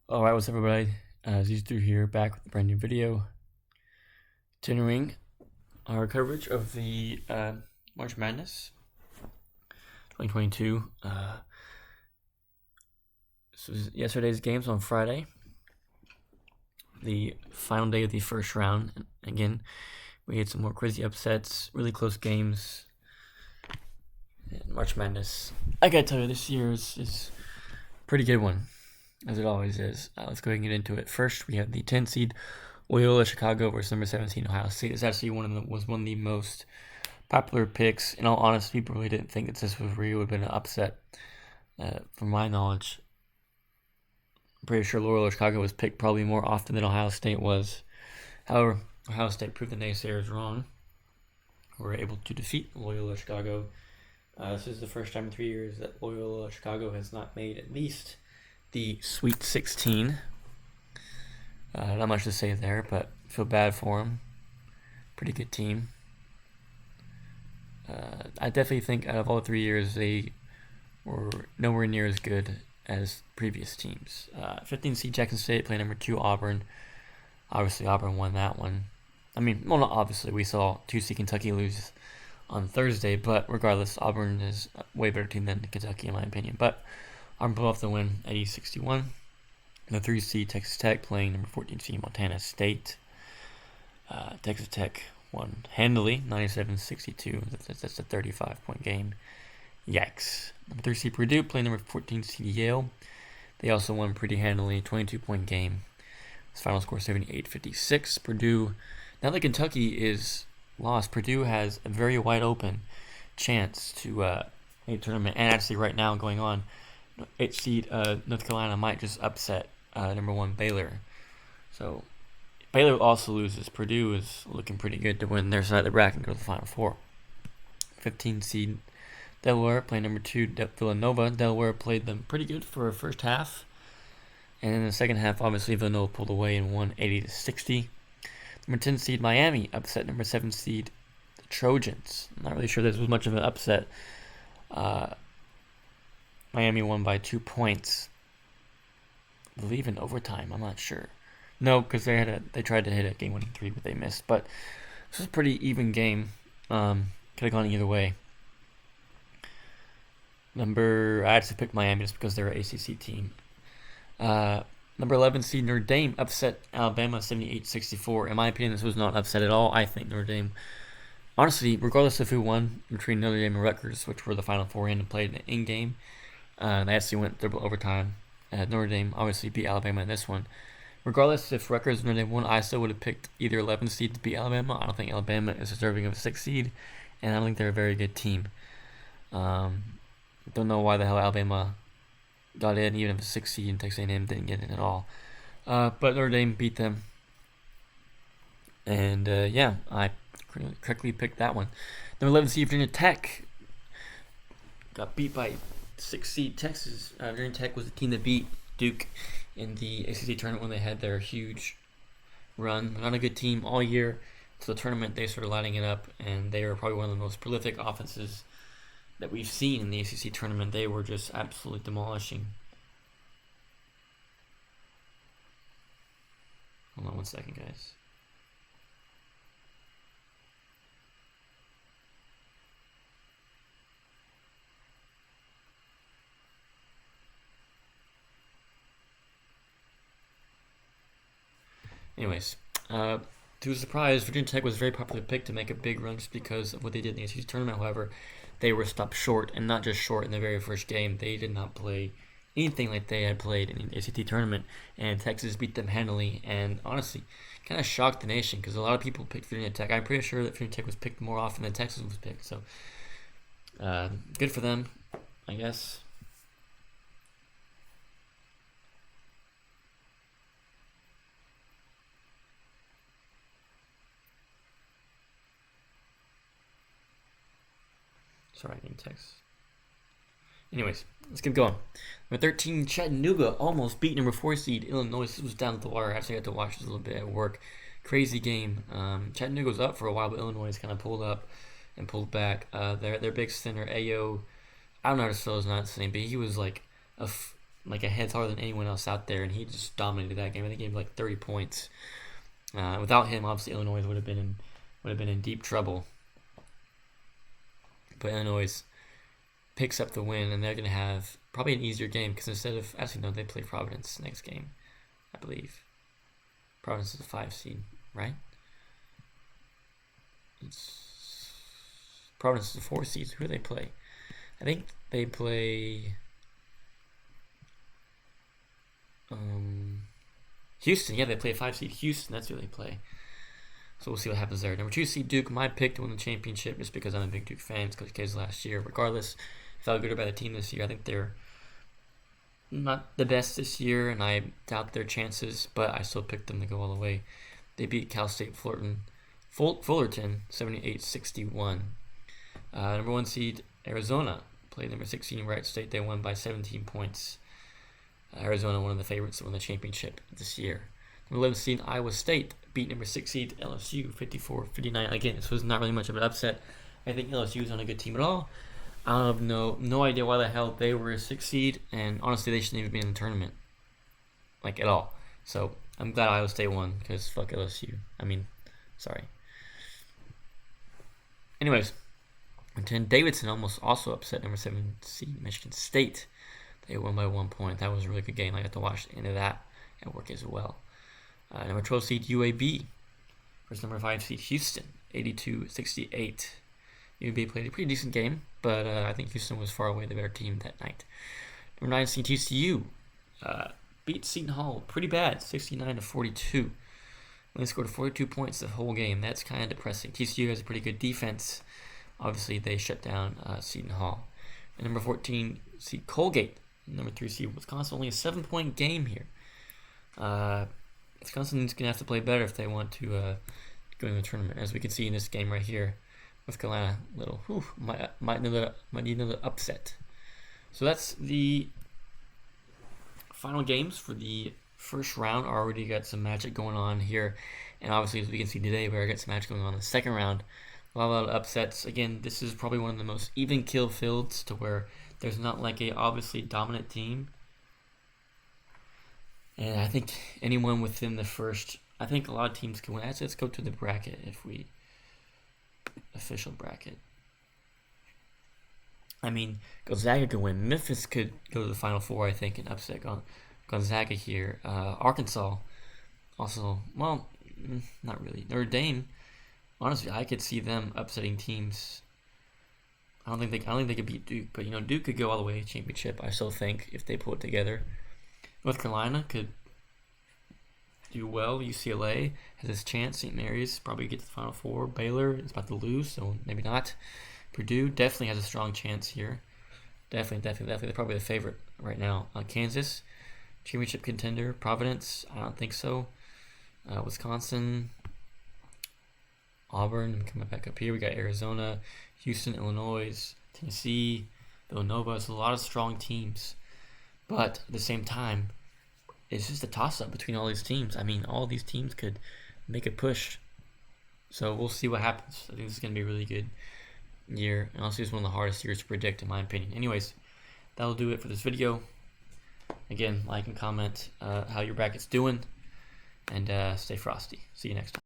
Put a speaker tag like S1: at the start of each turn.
S1: Alright, what's up everybody? Z3 here, back with a brand new video. Continuing our coverage of the March Madness 2022. This was yesterday's games on Friday. The final day of the first round. And again, we had some more crazy upsets, really close games. And March Madness, I gotta tell you, this year is a pretty good one, as it always is. Let's go ahead and get into it. First, we have the 10 seed Loyola Chicago versus number 17 Ohio State. It's actually was one of the most popular picks. In all honesty, people really didn't think that this was really would have been an upset. From my knowledge, I'm pretty sure Loyola Chicago was picked probably more often than Ohio State was. However, Ohio State proved the naysayers wrong. We were able to defeat Loyola Chicago. This is the first time in 3 years that Loyola Chicago has not made at least the Sweet 16. Not much to say there, but feel bad for them. Pretty good team. I definitely think out of all 3 years, they were nowhere near as good as previous teams. 15 seed Jackson State playing number 2 Auburn. Obviously, Auburn won that one. I mean, well, not obviously. We saw 2 seed Kentucky lose on Thursday, but regardless, Auburn is a way better team than Kentucky in my opinion. But Auburn pulled off the win at 61. The 3 seed Texas Tech playing number 14 seed Montana State. Texas Tech won handily, 97-62. That's a 35-point game. Yikes. Number 3 seed Purdue playing number 14 seed Yale. They also won pretty handily, 22-point game. This final score 78-56. Purdue, now that Kentucky is lost, Purdue has a very wide open chance to make a tournament. And actually right now going on, 8 seed North Carolina might just upset number 1 Baylor. So Baylor also loses. Purdue is looking pretty good to win their side of the bracket and go to the Final Four. 15 seed Delaware playing number 2 Villanova. Delaware played them pretty good for a first half. And in the second half, obviously, Villanova pulled away and won 80-60. Number 10 seed Miami upset number 7 seed the Trojans. I'm not really sure this was much of an upset. Miami won by 2 points. I believe in overtime. I'm not sure. No, because they tried to hit a game-winning 3, but they missed. But this was a pretty even game. Could have gone either way. I actually picked Miami just because they're an ACC team. Number 11 seed Notre Dame upset Alabama 78-64. In my opinion, this was not an upset at all. I think Notre Dame, honestly, regardless of who won between Notre Dame and Rutgers, which were the Final Four and played in game, they actually went double overtime. Notre Dame obviously beat Alabama in this one. Regardless if Rutgers or Notre Dame won, I still would have picked either 11 seed to beat Alabama. I don't think Alabama is deserving of a 6 seed, and I don't think they're a very good team. Don't know why the hell Alabama got in, even if a 6 seed and Texas A&M didn't get in at all. But Notre Dame beat them. And yeah, I correctly picked that one. Number 11 seed Virginia Tech got beat by 6 seed Texas. Virginia Tech was the team that beat Duke in the ACC tournament when they had their huge run. They're not a good team all year. So the tournament, they started lighting it up, and they were probably one of the most prolific offenses that we've seen in the ACC tournament. They were just absolutely demolishing. Hold on 1 second, guys. Anyways, to a surprise, Virginia Tech was a very popular pick to make a big run just because of what they did in the ACC tournament. However, they were stopped short, and not just short in the very first game. They did not play anything like they had played in the ACC tournament, and Texas beat them handily, and honestly, kind of shocked the nation because a lot of people picked Virginia Tech. I'm pretty sure that Virginia Tech was picked more often than Texas was picked, so good for them, I guess. Sorry, I didn't text. Anyways, let's keep going. Number 13, Chattanooga almost beat number 4 seed Illinois. This was down to the wire. I actually got to watch this a little bit at work. Crazy game. Chattanooga was up for a while, but Illinois kind of pulled up and pulled back. Their big center, Ayo, I don't know how to spell his last name, but he was like like a head taller than anyone else out there, and he just dominated that game. I think he gave like 30 points. Without him, obviously Illinois would have been in deep trouble. But Illinois picks up the win, and they're going to have probably an easier game because they play Providence next game, I believe. Providence is a 5 seed, right? Providence is a 4 seed. Who do they play? I think they play Houston. Yeah, they play a 5 seed Houston. That's who they play. So we'll see what happens there. Number 2 seed Duke, my pick to win the championship just because I'm a big Duke fan. It's Coach K's last year. Regardless, I felt good about the team this year. I think they're not the best this year, and I doubt their chances, but I still picked them to go all the way. They beat Cal State Fullerton 78-61. Number 1 seed Arizona played number 16 Wright State. They won by 17 points. Arizona, one of the favorites to win the championship this year. Number 11 seed Iowa State beat number 6 seed LSU 54-59. Again, this was not really much of an upset. I think LSU is not a good team at all. I have no idea why the hell they were a 6 seed, and honestly, they shouldn't even be in the tournament, like at all. So I'm glad Iowa State won because fuck LSU. Sorry. Anyways, and 10 Davidson also upset number 7 seed Michigan State. They won by 1 point. That was a really good game. I got to watch the end of that at work as well. Number 12 seed UAB versus number 5 seed Houston, 82-68. UAB played a pretty decent game, but I think Houston was far away the better team that night. Number 9 seed TCU beat Seton Hall pretty bad, 69-42. They scored 42 points the whole game. That's kind of depressing. TCU has a pretty good defense. Obviously, they shut down Seton Hall. And number 14 seed Colgate, number 3 seed Wisconsin, only a 7-point game here. Wisconsin's going to have to play better if they want to go in the tournament. As we can see in this game right here, North Carolina might need another upset. So that's the final games for the first round. Already got some magic going on here, and obviously as we can see today, we already got some magic going on in the second round. A lot of upsets. Again, this is probably one of the most even kill fields to where there's not like a obviously dominant team. And I think anyone within the first, I think a lot of teams can win. Let's go to the bracket official bracket. Gonzaga could win. Memphis could go to the Final Four, I think, and upset Gonzaga here. Arkansas also, well, not really. Notre Dame, honestly, I could see them upsetting teams. I don't think they could beat Duke, but Duke could go all the way to championship. I still think if they pull it together. North Carolina could do well. UCLA has this chance. St. Mary's probably get to the Final Four. Baylor is about to lose, so maybe not. Purdue definitely has a strong chance here. Definitely. They're probably the favorite right now. Kansas, championship contender. Providence, I don't think so. Wisconsin, Auburn, I'm coming back up here. We got Arizona, Houston, Illinois, Tennessee, Villanova. It's a lot of strong teams. But at the same time, it's just a toss-up between all these teams. All these teams could make a push. So we'll see what happens. I think this is going to be a really good year. And also, it's one of the hardest years to predict, in my opinion. Anyways, that'll do it for this video. Again, like and comment how your bracket's doing. And stay frosty. See you next time.